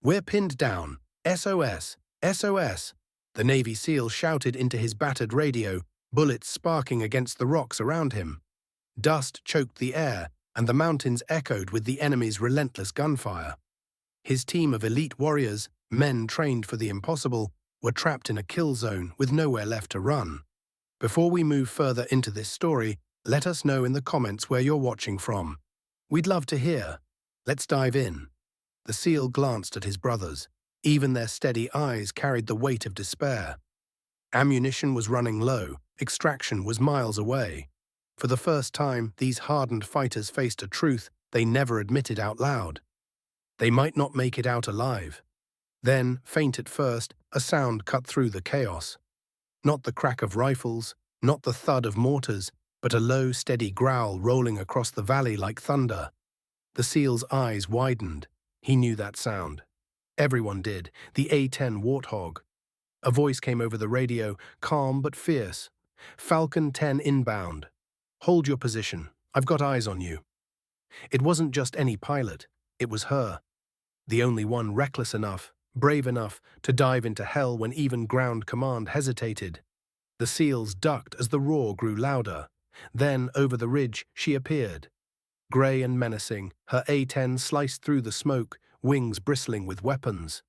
"We're pinned down. SOS! SOS!" The Navy SEAL shouted into his battered radio, bullets sparking against the rocks around him. Dust choked the air, and the mountains echoed with the enemy's relentless gunfire. His team of elite warriors, men trained for the impossible, were trapped in a kill zone with nowhere left to run. Before we move further into this story, let us know in the comments where you're watching from. We'd love to hear. Let's dive in. The SEAL glanced at his brothers. Even their steady eyes carried the weight of despair. Ammunition was running low. Extraction was miles away. For the first time, these hardened fighters faced a truth they never admitted out loud. They might not make it out alive. Then, faint at first, a sound cut through the chaos. Not the crack of rifles, not the thud of mortars, but a low, steady growl rolling across the valley like thunder. The SEAL's eyes widened. He knew that sound. Everyone did. The A-10 Warthog. A voice came over the radio, calm but fierce. "Falcon 10 inbound. Hold your position. I've got eyes on you." It wasn't just any pilot. It was her. The only one reckless enough, brave enough, to dive into hell when even ground command hesitated. The SEALs ducked as the roar grew louder. Then, over the ridge, she appeared. Grey and menacing, her A-10 sliced through the smoke, wings bristling with weapons.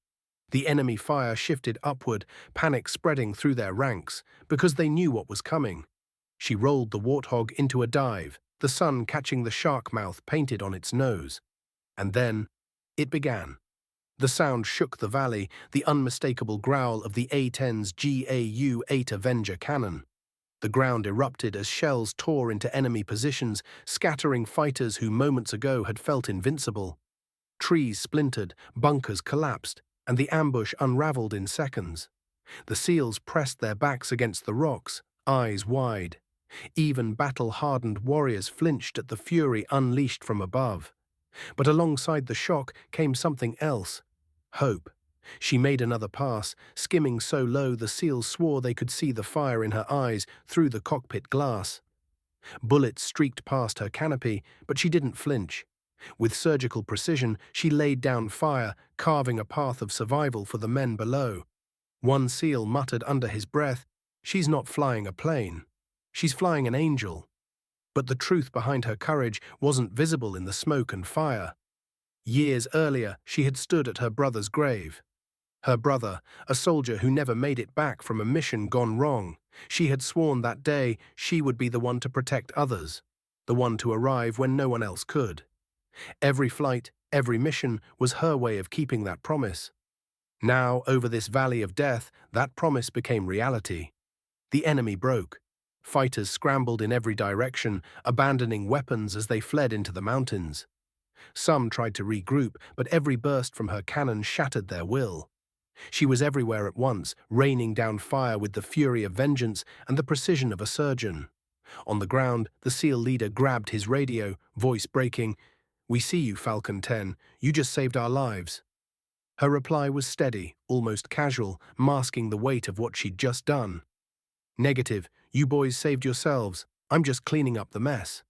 The enemy fire shifted upward, panic spreading through their ranks, because they knew what was coming. She rolled the Warthog into a dive, the sun catching the shark mouth painted on its nose. And then, it began. The sound shook the valley, the unmistakable growl of the A-10's GAU-8 Avenger cannon. The ground erupted as shells tore into enemy positions, scattering fighters who moments ago had felt invincible. Trees splintered, bunkers collapsed, and the ambush unraveled in seconds. The SEALs pressed their backs against the rocks, eyes wide. Even battle-hardened warriors flinched at the fury unleashed from above. But alongside the shock came something else. Hope. She made another pass, skimming so low the SEALs swore they could see the fire in her eyes through the cockpit glass. Bullets streaked past her canopy, but she didn't flinch. With surgical precision, she laid down fire, carving a path of survival for the men below. One SEAL muttered under his breath, "She's not flying a plane. She's flying an angel." But the truth behind her courage wasn't visible in the smoke and fire. Years earlier, she had stood at her brother's grave. Her brother, a soldier who never made it back from a mission gone wrong. She had sworn that day she would be the one to protect others, the one to arrive when no one else could. Every flight, every mission was her way of keeping that promise. Now, over this valley of death, that promise became reality. The enemy broke. Fighters scrambled in every direction, abandoning weapons as they fled into the mountains. Some tried to regroup, but every burst from her cannon shattered their will. She was everywhere at once, raining down fire with the fury of vengeance and the precision of a surgeon. On the ground, the SEAL leader grabbed his radio, voice breaking, "We see you, Falcon 10. You just saved our lives." Her reply was steady, almost casual, masking the weight of what she'd just done. "Negative. You boys saved yourselves. I'm just cleaning up the mess."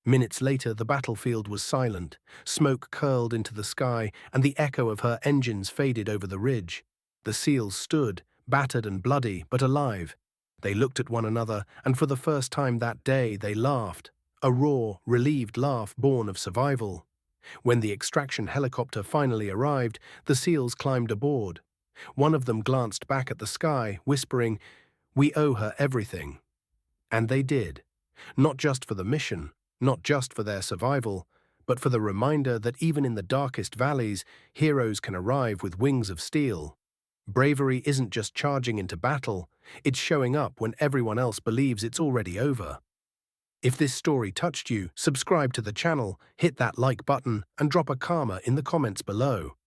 Minutes later, the battlefield was silent. Smoke curled into the sky, and the echo of her engines faded over the ridge. The SEALs stood, battered and bloody, but alive. They looked at one another, and for the first time that day, they laughed. A raw, relieved laugh born of survival. When the extraction helicopter finally arrived, the SEALs climbed aboard. One of them glanced back at the sky, whispering, "We owe her everything." And they did. Not just for the mission, not just for their survival, but for the reminder that even in the darkest valleys, heroes can arrive with wings of steel. Bravery isn't just charging into battle, it's showing up when everyone else believes it's already over. If this story touched you, subscribe to the channel, hit that like button, and drop a karma in the comments below.